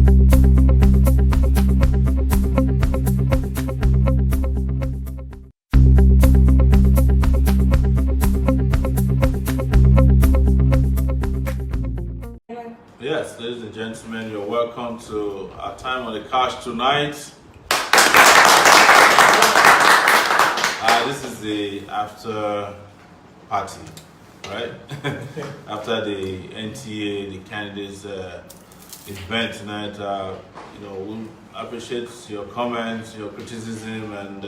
Yes, ladies and gentlemen, you're welcome to our time on the couch tonight. This is the after party, right? After the NTA, the candidates event tonight. We appreciate your comments, your criticism, and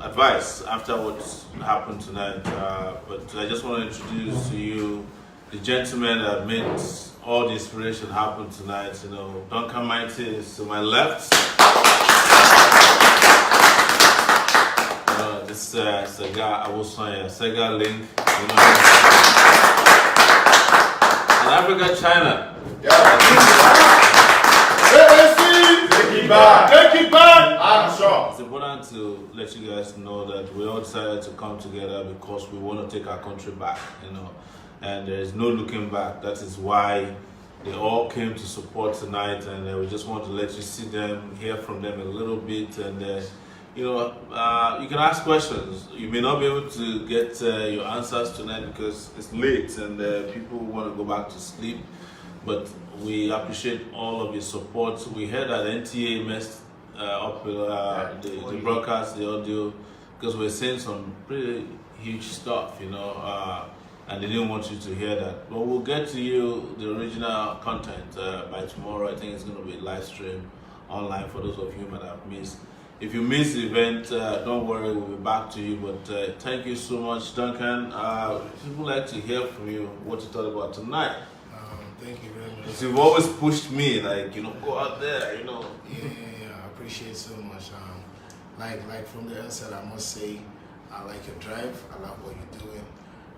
advice after what's happened tonight. But I just want to introduce to you the gentleman that made all the inspiration happen tonight. Duncan Mighty is to my left. This Segalink, in Africa, China. Take it back. I'm sure. It's important to let you guys know that we all decided to come together because we want to take our country back, and there is no looking back. That is why they all came to support tonight, and we just want to let you see them, hear from them a little bit, and you can ask questions. You may not be able to get your answers tonight because it's late and people want to go back to sleep, but we appreciate all of your support. We heard that NTA messed up the broadcast, the audio, because we're saying some pretty huge stuff, and they didn't want you to hear that. But we'll get to you the original content by tomorrow. I think it's going to be live stream online for those of you who might have missed. If you missed the event, don't worry, we'll be back to you. But thank you so much, Duncan. People like to hear from you what you thought about tonight. Thank you very much. Because you've always pushed me, go out there, Yeah, I appreciate so much. Like from the outset, I must say, I like your drive. I like what you're doing.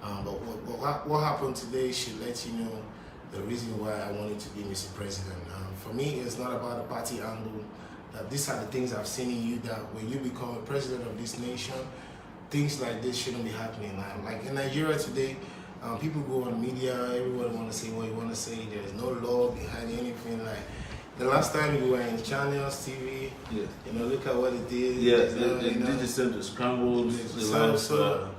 But what happened today should let you know the reason why I wanted to be Mr. President. For me, it's not about the party angle. That these are the things I've seen in you, that when you become a president of this nation, things like this shouldn't be happening. Like in Nigeria today, people go on media, everyone want to say what you want to say. There's no law behind anything. Like the last time you were in channels, TV, look at what it did. Yes, they did the same to scramble so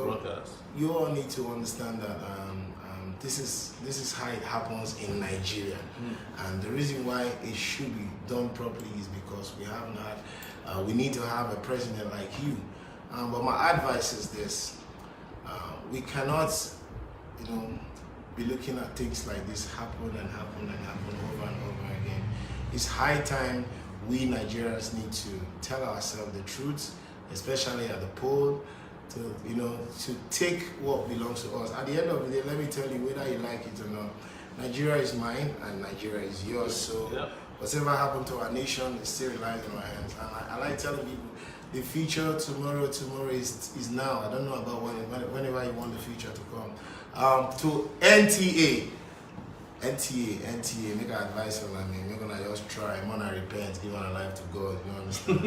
broadcast. You all need to understand that this is how it happens in Nigeria, and the reason why it should be done properly is because we need to have a president like you. But my advice is this: we cannot, be looking at things like this happen and happen and happen over and over again. It's high time we Nigerians need to tell ourselves the truth, especially at the poll. To take what belongs to us. At the end of the day, let me tell you, whether you like it or not, Nigeria is mine and Nigeria is yours. So whatever happened to our nation, it still relies on our hands. And I like telling people, the future tomorrow is now. I don't know about whenever you want the future to come. To NTA, make an advice on me. We're gonna just try. I'm gonna repent, give our life to God. You understand?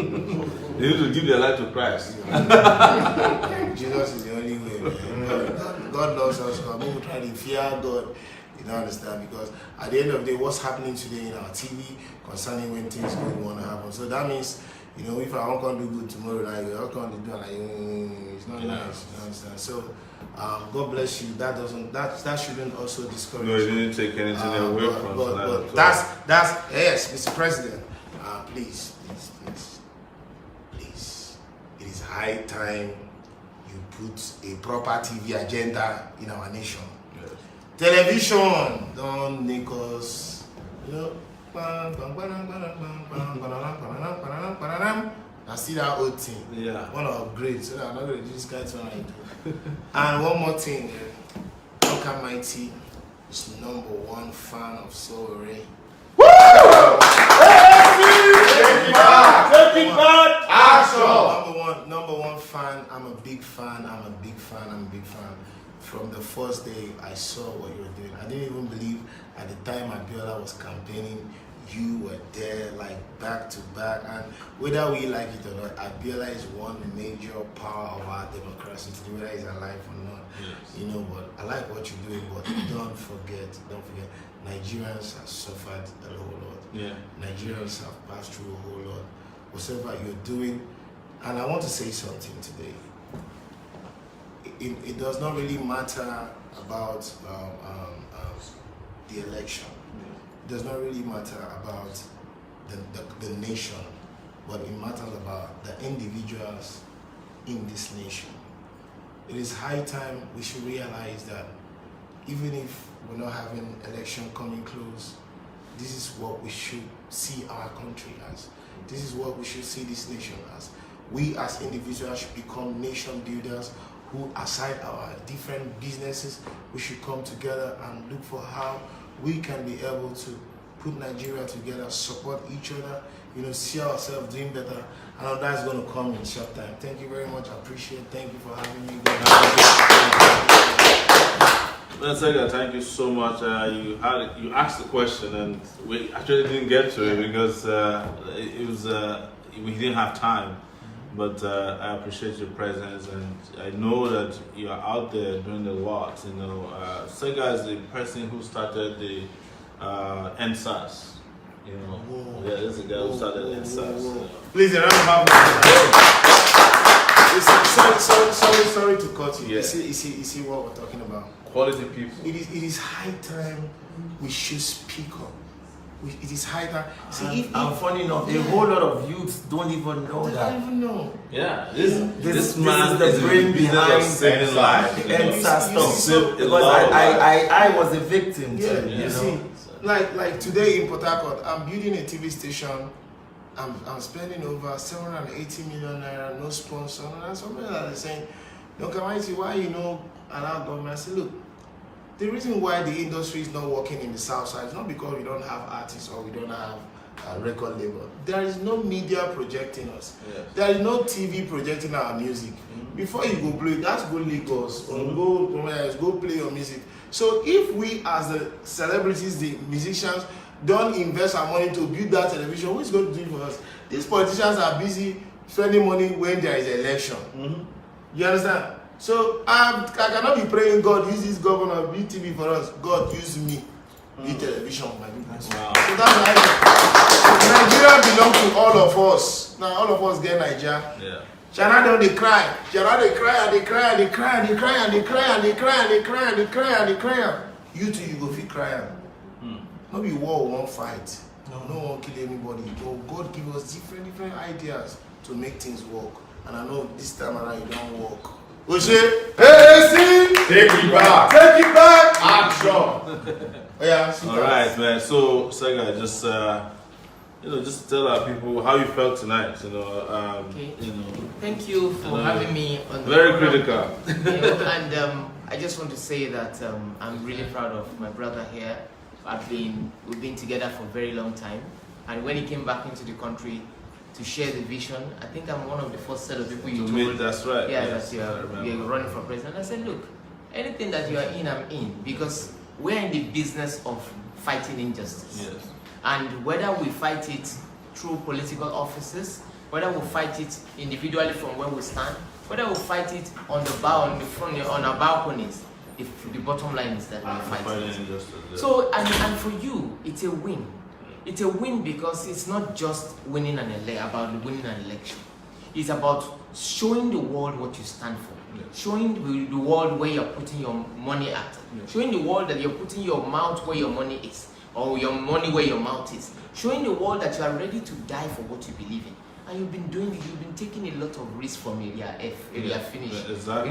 They need to give their life to Christ. Jesus is the only way, man. God loves us. God, we will try to fear God. You don't understand? Because at the end of the day, what's happening today in our TV concerning when things good want to happen. So that means, if I won't do good tomorrow, like I can't do it's not nice. You understand? So. God bless you. That shouldn't also discourage you. No, it didn't take anything away from but that's yes, Mr. President. Please. It is high time you put a proper TV agenda in our nation. Yes. Television don't make us, I see that old thing. Yeah. One upgrade, so that I'm not going to do this guy tonight. And one more thing, Duncan Mighty is #1 fan of Sowore. Woo! Take it back! Action! Number one fan. I'm a big fan. From the first day I saw what you were doing, I didn't even believe at the time Abiola was campaigning, you were there like back to back, and whether we like it or not, Abiola is one major power of our democracy today, whether he's alive or not. Yes. You know, but I like what you're doing, but don't forget, Nigerians have suffered a whole lot. Yeah. Nigerians have passed through a whole lot. Whatever you're doing, and I want to say something today. It does not really matter about the election. It does not really matter about the nation, but it matters about the individuals in this nation. It is high time we should realize that even if we're not having election coming close, this is what we should see our country as. This is what we should see this nation as. We as individuals should become nation builders who, aside our different businesses, we should come together and look for how we can be able to put Nigeria together, support each other, see ourselves doing better. I know that's going to come in short time. Thank you very much. I appreciate it. Thank you for having me. Well, Sega, thank you so much. You asked the question, and we actually didn't get to it because we didn't have time. But I appreciate your presence, and I know that you are out there doing a lot. Sega is the person who started the NSAS. Yeah, this is the guy who started NSAS. Please, a round of applause. Sorry to cut you. Yeah. You see what we're talking about. Quality people. It is high time we should speak up. It is high time. See, and funny enough, a whole lot of youths don't even know that. They don't even know. Yeah, this man is the brain behind saving life. And stuff. Because I was a victim. Yeah, too, you see, like today in Port Harcourt, I'm building a TV station. I'm spending over 780 million naira, no sponsor. And somebody that is saying, Duncan Mighty, why allow government? I say, look, the reason why the industry is not working in the south side is not because we don't have artists or we don't have a record label. There is no media projecting us. Yes. There is no TV projecting our music. Mm-hmm. Before you go play, that's go Lagos or go play your music. So if we as the celebrities, the musicians, don't invest our money to build that television, who is going to do it for us? These politicians are busy spending money when there is an election. Mm-hmm. You understand? So I cannot be praying, God, use this governor, build TV for us. God, use me, build television for my people. Wow. So that's why Nigeria belongs to all of us. Now all of us get Nigeria. Yeah. Shana don't they cry. Shana they cry and they cry and they cry and they cry and they cry and they cry and they cry and they cry and they cry. You too, you go feel crying. No be war, won't fight. No one kill anybody. No, God give us different ideas to make things work. And I know this time around you don't work. Oshé, hey, take it back. Take it back. Action. All right, man. So, Sega, just tell our people how you felt tonight. Okay. Thank you for having me on the very program. critical. And I just want to say that I'm really proud of my brother here. We've been together for a very long time, and when he came back into the country to share the vision, I think I'm one of the first set of people you told. That's right. Yeah, yes, that you're running for president. I said, look, anything that you are in, I'm in, because we're in the business of fighting injustice. Yes. And whether we fight it through political offices, whether we fight it individually from where we stand, whether we fight it on the bar, on the front, on our balconies, if the bottom line is that we're fighting. So, and for you, it's a win. It's a win because it's not just winning about winning an election. It's about showing the world what you stand for. Yes. Showing the world where you're putting your money at. Yes. Showing the world that you're putting your mouth where your money is. Or your money where your mouth is. Showing the world that you are ready to die for what you believe in. And you've been doing it, you've been taking a lot of risk from area F, area finish. Yeah, exactly.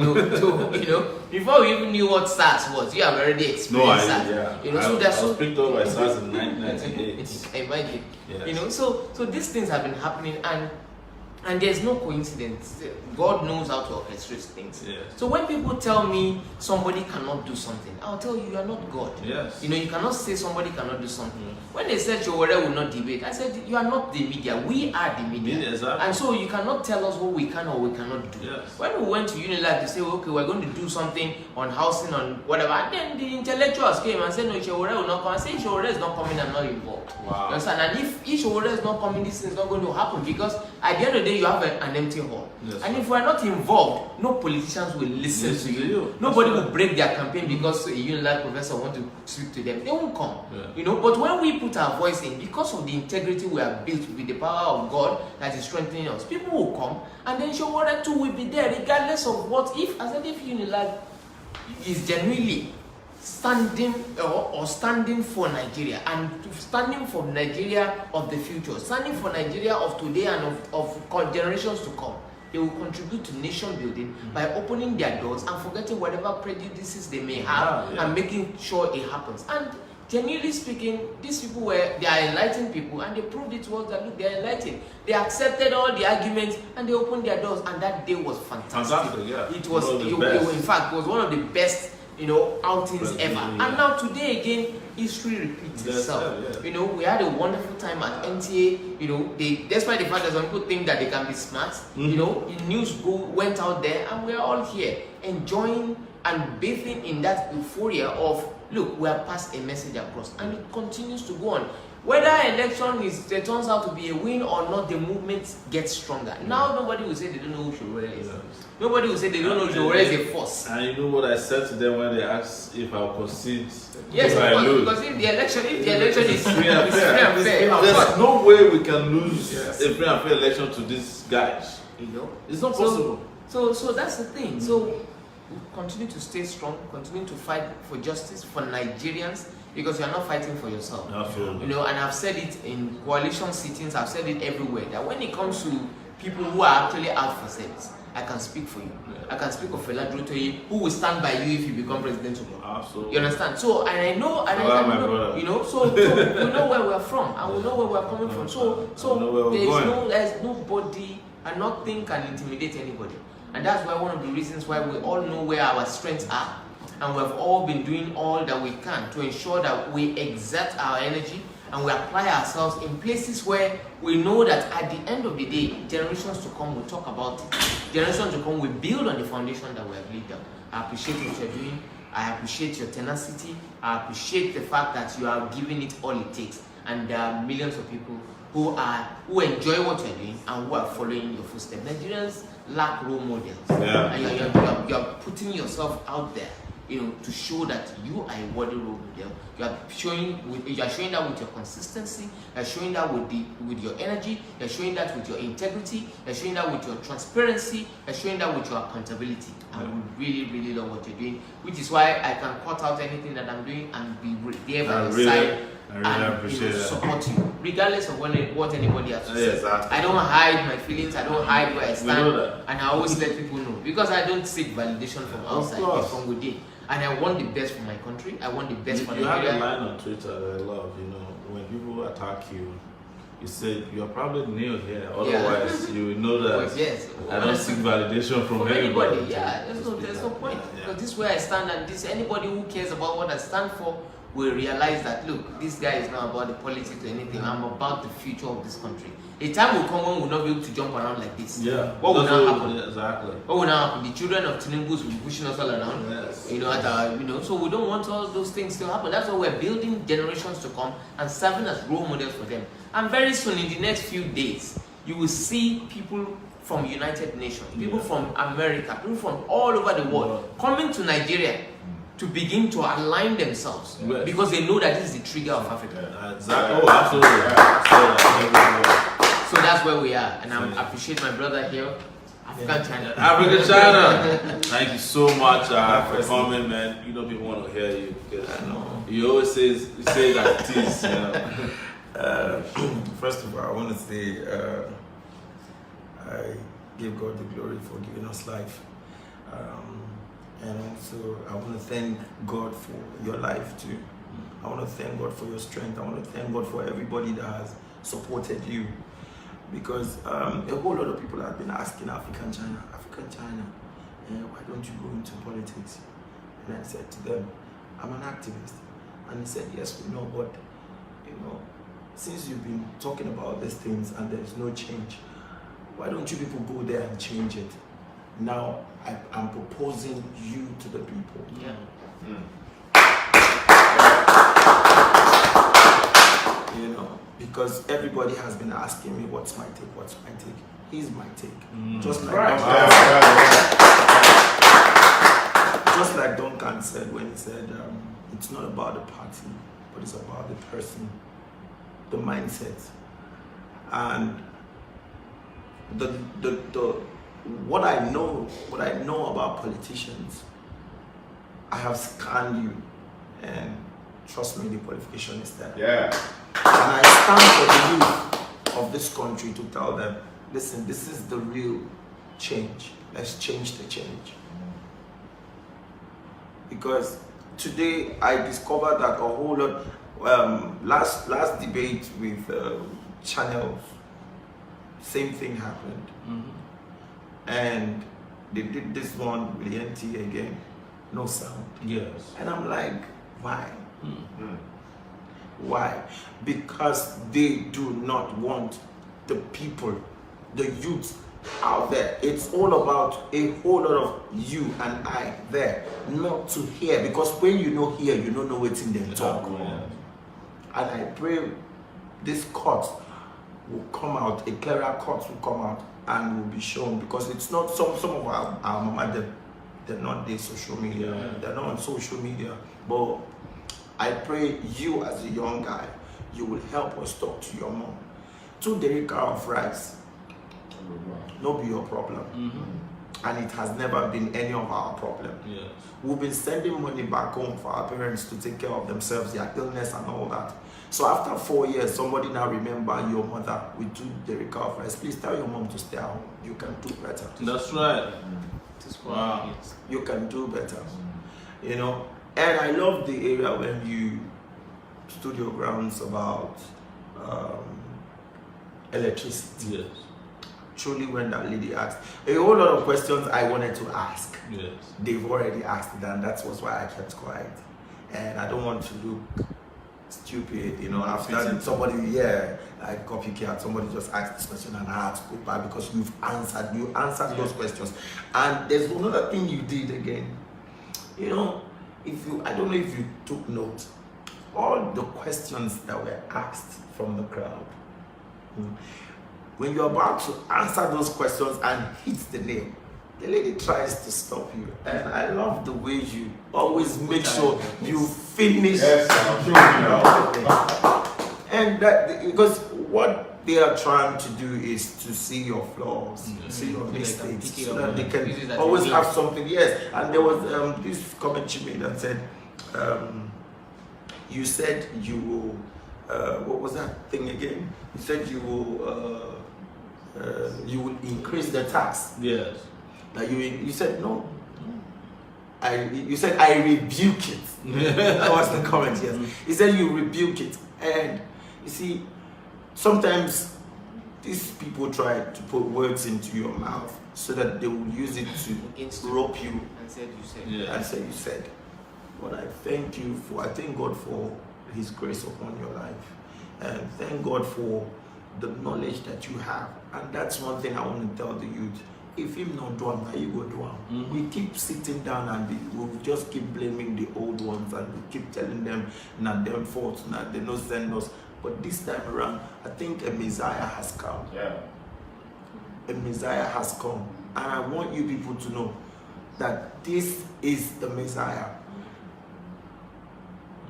Before we even knew what SARS was, you have already experienced SARS. I was picked up by SARS in 1998. Imagine. Yes. So these things have been happening, and And there's no coincidence. God knows how to orchestrate things. Yes. So when people tell me somebody cannot do something, I'll tell you, you are not God. Yes. You know, you cannot say somebody cannot do something. When they said Sowore will not debate, I said, you are not the media. We are the media. Yeah, exactly. And so you cannot tell us what we can or we cannot do. Yes. When we went to Unilag to say, okay, we're going to do something on housing, on whatever, and then the intellectuals came and said, no, Sowore will not come. I said, Sowore is not coming, I'm not involved. Wow. You understand? And if Sowore is not coming, this thing is not going to happen, because at the end of the day, you have an empty hall. Yes, and sir. if we're not involved, no politicians will listen to you. Nobody will break their campaign because a Unilag professor wants to speak to them. They won't come. Yeah. You know, but when we put our voice in, because of the integrity we have built with the power of God that is strengthening us, people will come, and then Sowore too will be there, regardless of what. If, as if Unilag is genuinely standing or standing for Nigeria, and standing for Nigeria of the future, standing for Nigeria of today and of generations to come, they will contribute to nation building by opening their doors and forgetting whatever prejudices they may have and making sure it happens. And genuinely speaking, these people they are enlightened people, and they proved it was that look, they are enlightened. They accepted all the arguments and they opened their doors, and that day was fantastic. Yeah. It was, in fact, it was one of the best, outings ever. Yeah. And now today again, history repeats itself. Yeah. We had a wonderful time at NTA. Despite the fact that some people think that they can be smart, the news went out there, and we're all here enjoying and bathing in that euphoria of, look, we have passed a message across, and it continues to go on. Whether election turns out to be a win or not, the movement gets stronger. Now nobody will say they don't know who Sowore is. Nobody will say they don't know Sowore is a force. And you know what I said to them when they asked if I'll concede? Yes, if I lose? because if the election is free and fair, there's no way we can lose a free and fair election to these guys. It's not possible. So that's the thing. So we continue to stay strong, continue to fight for justice for Nigerians, because you are not fighting for yourself. Absolutely. And I've said it in coalition sittings, I've said it everywhere, that when it comes to people who are actually out for service, I can speak for you. I can speak of Fela Durotoye, who will stand by you if you become president tomorrow. Absolutely. You understand? So, and I know, so we know where we're from, and we know where we're coming from. So there's nobody, and nothing can intimidate anybody. And that's why one of the reasons why we all know where our strengths are. And we have all been doing all that we can to ensure that we exert our energy and we apply ourselves in places where we know that at the end of the day, generations to come will talk about it. Generations to come will build on the foundation that we have laid down. I appreciate what you're doing. I appreciate your tenacity. I appreciate the fact that you are giving it all it takes. And there are millions of people who enjoy what you're doing and who are following your footsteps. Nigerians lack role models. Yeah. And you're putting yourself out there, to show that you are a worthy role model. You are showing that with your consistency. You are showing that with your energy. You are showing that with your integrity. You are showing that with your transparency. You are showing that with your accountability. And we really, really love what you're doing, which is why I can cut out anything that I'm doing and be there by your side. I really appreciate that. Support you, regardless of what anybody has to say. Exactly. I don't hide my feelings. I don't hide where I stand, know that. and I always let people know, because I don't seek validation from outside. It's from within, and I want the best for my country. I want the best for Nigeria. You have a line on Twitter that I love. When people attack you, you said you're probably new here. Otherwise, you will know that. Yes. I don't seek validation from anybody. There's no point. Because this is where I stand, and anybody who cares about what I stand for will realize that, look, this guy is not about the politics or anything. I'm about the future of this country. A time will come when we'll not be able to jump around like this. Yeah. What will now happen? Yeah, exactly. What will now happen? The children of Tinubu will be pushing us all around. Yes. So we don't want all those things to happen. That's why we're building generations to come and serving as role models for them. And very soon, in the next few days, you will see people from United Nations, people from America, people from all over the world coming to Nigeria to begin to align themselves, because they know that this is the trigger of Africa. Exactly. Oh, absolutely. So that's where we are, and I appreciate my brother here, African China. African China. Thank you so much for coming, man. People want to hear you, because you always say that it is. First of all, I want to say I give God the glory for giving us life. And also, I want to thank God for your life too. I want to thank God for your strength. I want to thank God for everybody that has supported you. because a whole lot of people have been asking African China, why don't you go into politics? And I said to them, I'm an activist. And he said, yes, we know, but since you've been talking about these things and there's no change, why don't you people go there and change it? Now I'm proposing you to the people. Yeah. Because everybody has been asking me, what's my take? Here's my take. Just like Duncan said when he said, it's not about the party, but it's about the person, the mindset. And what I know about politicians, I have scanned you, and trust me, the qualification is there. Yeah. And I stand for the youth of this country to tell them, listen, this is the real change. Let's change the change. Because today I discovered that a whole lot, last debate with channels, same thing happened. And they did this one with the NTA again, no sound. Yes. And I'm like, why? Why? Because they do not want the people, the youth out there. It's all about a whole lot of you and I there, not to hear. Because when you know hear, you don't know what's in them talk. And I pray this court will come out, a clearer court will come out and will be shown. Because it's not some of our mama, they're not the social media. They're not on social media. But I pray you as a young guy, you will help us talk to your mom. 2 derica of rice, no be your problem. And it has never been any of our problem. Yes. We've been sending money back home for our parents to take care of themselves, their illness and all that. So after 4 years, somebody now remember your mother with 2 derica of rice. Please tell your mom to stay at home. You can do better. That's right. Wow. You can do better. And I love the area when you stood your grounds about electricity. Yes. Truly, when that lady asked, a whole lot of questions I wanted to ask. Yes. They've already asked it, and that was why I kept quiet. And I don't want to look stupid, after somebody, like copycat, somebody just asked this question and I had to go back because you answered those questions. And there's another thing you did again. I don't know if you took note, all the questions that were asked from the crowd. When you're about to answer those questions and hit the name, the lady tries to stop you. And I love the way you always make sure you finish. And that, because what they are trying to do is to see your flaws, see your mistakes, so that they can always have something. Yes, and there was this comment you made and said, you said you will, what was that thing again? You said you will increase the tax. Yes. Like you said no. You said I rebuke it. That was the comment. Yes. You said you rebuke it, and you see, sometimes these people try to put words into your mouth so that they will use it to rope you. And said you said. Yeah. And say you said. But I thank God for His grace upon your life, and thank God for the knowledge that you have. And that's one thing I want to tell the youth. If him not do now you go do. We keep sitting down and we'll just keep blaming the old ones, and we keep telling them not them fault, not they no send us. But this time around, I think a Messiah has come. Yeah. A Messiah has come. And I want you people to know that this is the Messiah.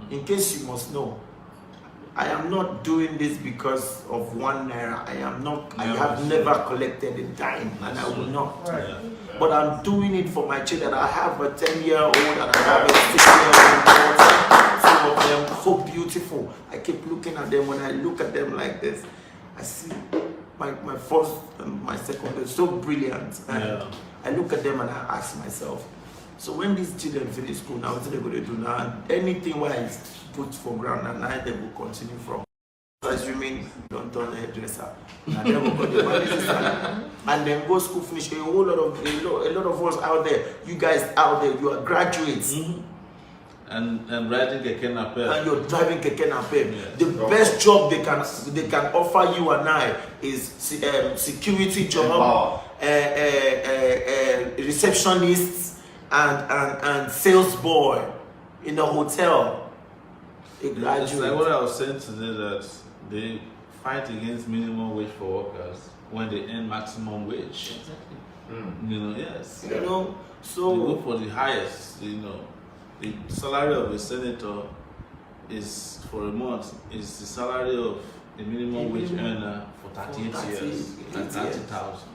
In case you must know, I am not doing this because of 1 naira. I have never collected a dime, and I will not. Right. But I'm doing it for my children. I have a 10-year-old and I have a 6-year-old daughter. Some of them so beautiful. I keep looking at them. When I look at them like this, I see my first and my second, they're so brilliant. And I look at them and I ask myself, so when these children finish school now, what are they going to do now? Anything where I put for ground and now they will continue from. assuming don't turn hairdresser. And then we got the money and then go school finish. A lot of us out there, you guys out there, you are graduates. And riding keke napep. And you're driving keke napep. Yes. The best job they can offer you and I is security job, receptionists, and sales boy in a hotel. It's like what I was saying today, that they fight against minimum wage for workers when they earn maximum wage. Exactly. You know, yes. You know, so they go for the highest. You know, the salary of a senator is for a month is the salary of a minimum wage earner for 38 years and 30,000.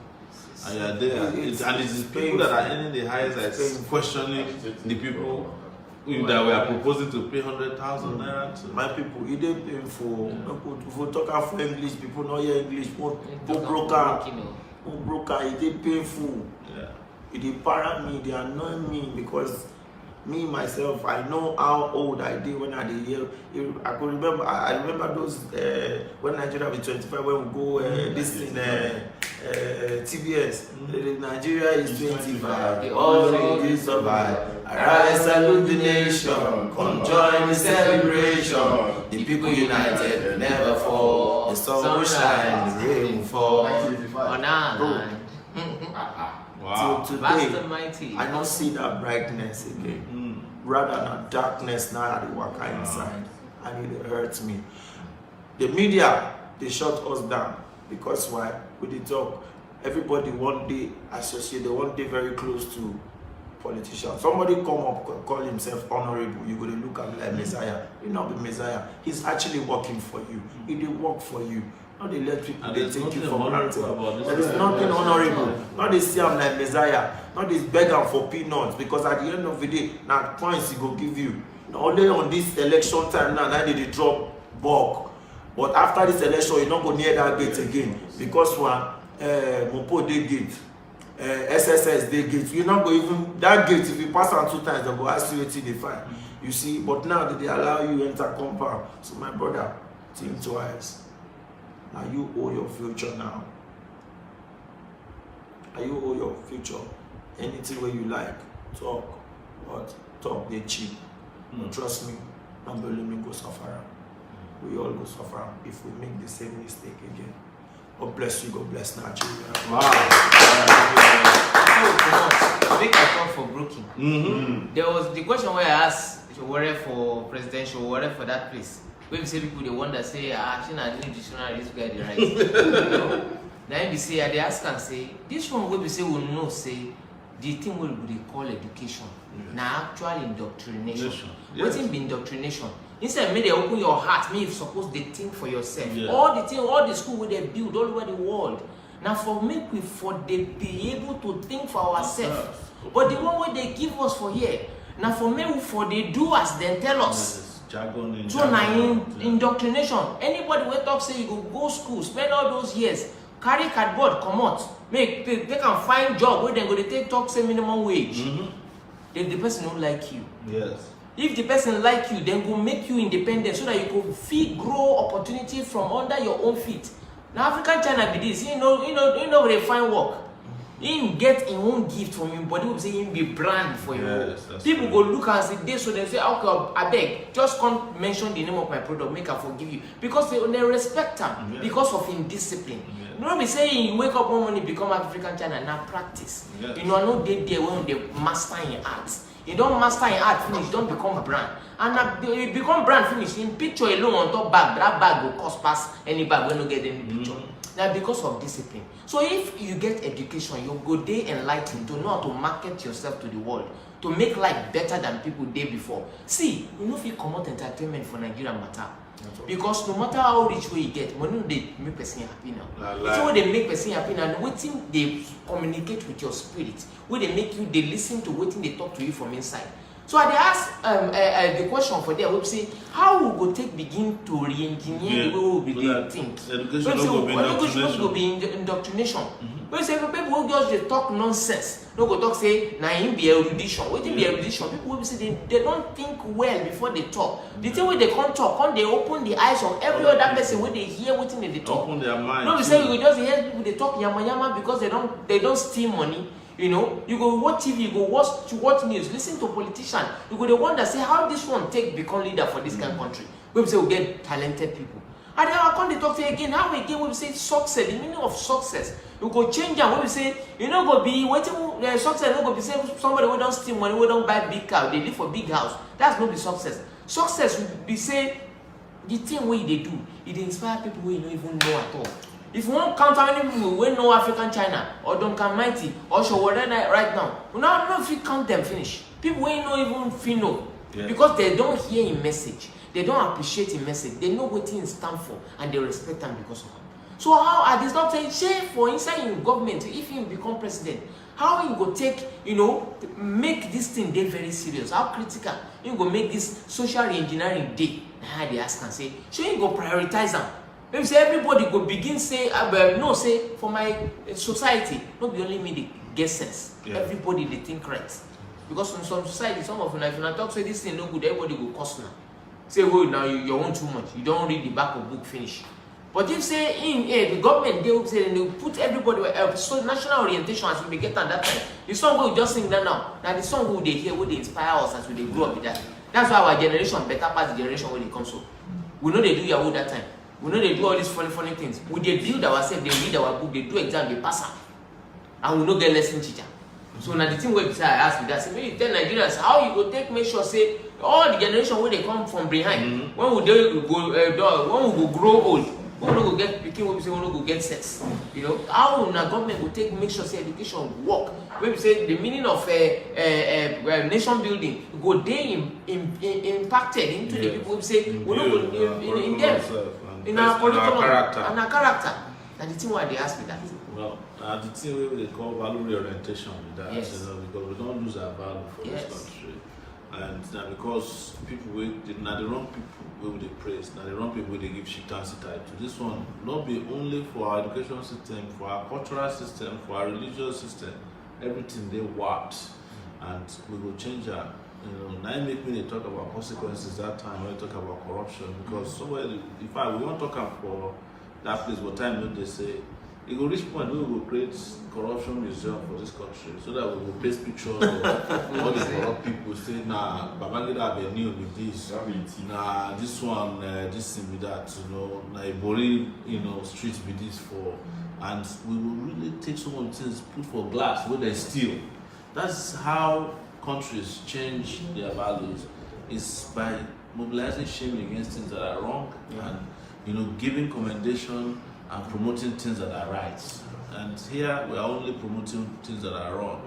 And you are there, and it's the people that are earning the highest that is questioning the people that we are proposing to pay 100,000 naira to. my people, it dey painful. If we talk for English, people not hear English. More broker, it dey painful. Yeah. It dey para me, they annoy me because me myself, I know how old I did when I did here. I could remember. I remember those when Nigeria was 25 when we go this in TBS. Nigeria is 25. All we survive. Arise, salute the nation. Come join the celebration. The people united will never fall. The sun will shine, the rain will fall. On our line. Wow. Till today, Duncan Mighty. I don't see that brightness again. Rather than darkness now that they work inside. And it hurts me. The media, they shut us down. Because why? We did talk. Everybody one day associated, one day very close to politicians. Somebody come up, call himself honorable. You go to look at him like Messiah. He not be Messiah. He's actually working for you. He did work for you. Not they let people they take you for granted. There is nothing honorable. Not they see him like Messiah. Not they beg him for peanuts. Because at the end of the day, now points he go give you. Only on this election time now they drop bulk. But after this election, you not go near that gate again. Because one Mopo they gate. SSS they gate. You not go even that gate. If you pass on 2 times, they go ask you what they find. You see, but now that they allow you enter compound. So my brother, think twice. Now you owe your future now. Now you owe your future. Anything where you like, talk. But talk they cheap. Trust me, don't believe me, go suffer. We all go suffer if we make the same mistake again. God bless you, God bless Nigeria. Wow. Make a call for broking. There was the question where I asked Sowore for presidential, Sowore for that place. When we say people they wonder, say, she not need dictionary, this guy the right. You know? Then we say, they ask and say, this one where we say will know, say, the thing will be called education. Now actual indoctrination. Yes. What's be indoctrination? Instead, may they open your heart, may you suppose they think for yourself. Yeah. All the school where they build all over the world. Now for me, for they be able to think for ourselves. But the one where they give us for here, now for me, for they do as they tell us. Jargon so now indoctrination. Anybody will talk say you go school, spend all those years, carry cardboard, come out, they can find job where they go they talk say minimum wage. Then the person don't like you. Yes. If the person like you, then go make you independent so that you can grow opportunity from under your own feet. Now African China be this, you know where they find work. He get his own gift from him, but he will say him be brand for you. Yes, people go look and say this, so they say, okay, I beg, just can't mention the name of my product, make I forgive you. Because they respect him because of his discipline. You know me saying you wake up one morning, become African China, now practice. Yes. You know, I know they when they master in art. You don't master in art finish, don't become brand. And you become brand finish, in picture alone on top bag, that bag will cost past any bag when you get any picture. Now because of discipline. So if you get education, you go day enlightened to know how to market yourself to the world, to make life better than people day before. See, you know if you come out entertainment for Nigeria matter. Because no matter how rich way you get, money they make person happy now. It's what they make person happy now. Waiting they communicate with your spirit. Where they make you they listen to waiting they talk to you from inside. So I dey ask the question for there. We say how we go take begin to re-engineer the way we dey think. Education go be indoctrination. We say people who just dey talk nonsense, no go talk say na him be erudition. Wetin be erudition? People wey say they don't think well before they talk. The thing wey they come talk, come they open the eyes of every other person wey they hear wetin they talk. Open their mind. No be say you go just hear people they talk yama yama because they don't steal money. You know, you go watch TV, you go watch news, listen to politicians. You go they wonder say how this one take become leader for this kind of country. We say we get talented people. And then I come to talk to you again. How again we say success, the meaning of success. You go change and when we say you know go be waiting success, no go be say somebody who don't steal money, who don't buy big car, they live for big house. That's not be success. Success would be say the thing where they do, it inspire people who you don't even know at all. If you want to count how many people we know African China or Duncan Mighty or Sowore right now, we don't know if you count them finish. People we don't even feel know because they don't hear a message, they don't appreciate a message, they know what things stand for and they respect them because of it. So how are this not saying, say for inside your government, if you become president, how you go take, you know, make this thing day very serious? How critical you go make this social engineering day? Now they ask and say, so you go prioritize them. Maybe say everybody go begin say, no, say for my society, not be only me they get sense. Everybody they think right. Because in some society, some of them, if you talk say this thing no good, everybody go cost now. Say, well, now you want too much. You don't read the back of book finish. But if say in the government they will say they put everybody so national orientation as we get at that time. The song we just sing that now. Now the song we they hear will they inspire us as we they grow up with that. That's why our generation better pass the generation when they come so. We know they do Yahoo that time. We know they do all these funny things. We they build ourselves, they read our book, they do exam, they pass them. And we no get lesson teacher. So now the thing where I ask you that, say maybe you tell Nigerians how you go take make sure say all the generation where they come from behind, when we go grow old, we no go get picking, we say we no go get sex. You know, how na government will take make sure say education work. When we say the meaning of nation building go they impacted into the people we say we no go in them. In our curriculum and our character. And the thing why they ask me that. Well, the thing we call value orientation with that, you know, because we don't lose our value for this country. And because people now the wrong people they praise, now the wrong people they give chieftaincy type to this one, not be only for our education system, for our cultural system, for our religious system, everything they warped. And we will change our. You know, now make me talk about consequences that time when we talk about corruption because somewhere, in fact, we won't talk for that place. What time do they say? It will reach point we will create corruption museum for this country so that we will paste pictures of all the corrupt people. Say, nah, Babangida Avenue with this, nah, this one, this thing with that. You know, nah, Ibori, you know, streets with this for, and we will really take some of the things put for glass where they steal. That's how countries change their values is by mobilizing shame against things that are wrong and you know giving commendation and promoting things that are right. And here we are only promoting things that are wrong.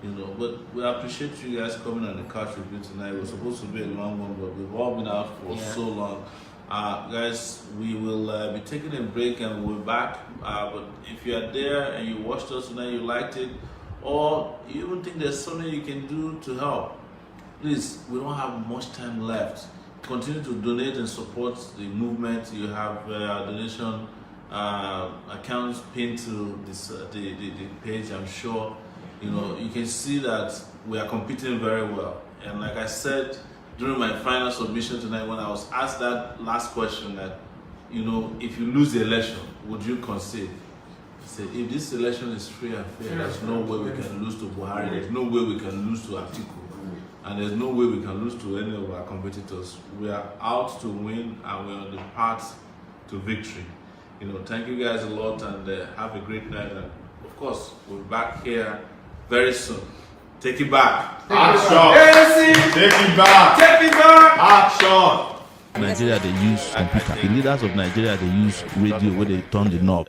You know, but we appreciate you guys coming on the couch with me tonight. It was supposed to be a long one, but we've all been out for so long. Guys, we will be taking a break and we'll be back. But if you are there and you watched us tonight, you liked it, or you even think there's something you can do to help, please, we don't have much time left. Continue to donate and support the movement. You have donation accounts pinned to this the page. I'm sure you know you can see that we are competing very well. And like I said during my final submission tonight, when I was asked that last question, that you know if you lose the election, would you concede? Say, if this election is free and fair, there's no way we can lose to Buhari, there's no way we can lose to Atiku, and there's no way we can lose to any of our competitors. We are out to win and we're on the path to victory. You know, thank you guys a lot and have a great night. And of course, we'll be back here very soon. Take it back. Action. Take it back. Take it back. Action. Nigeria, they use computer. The leaders of Nigeria, they use radio where they turn the knob.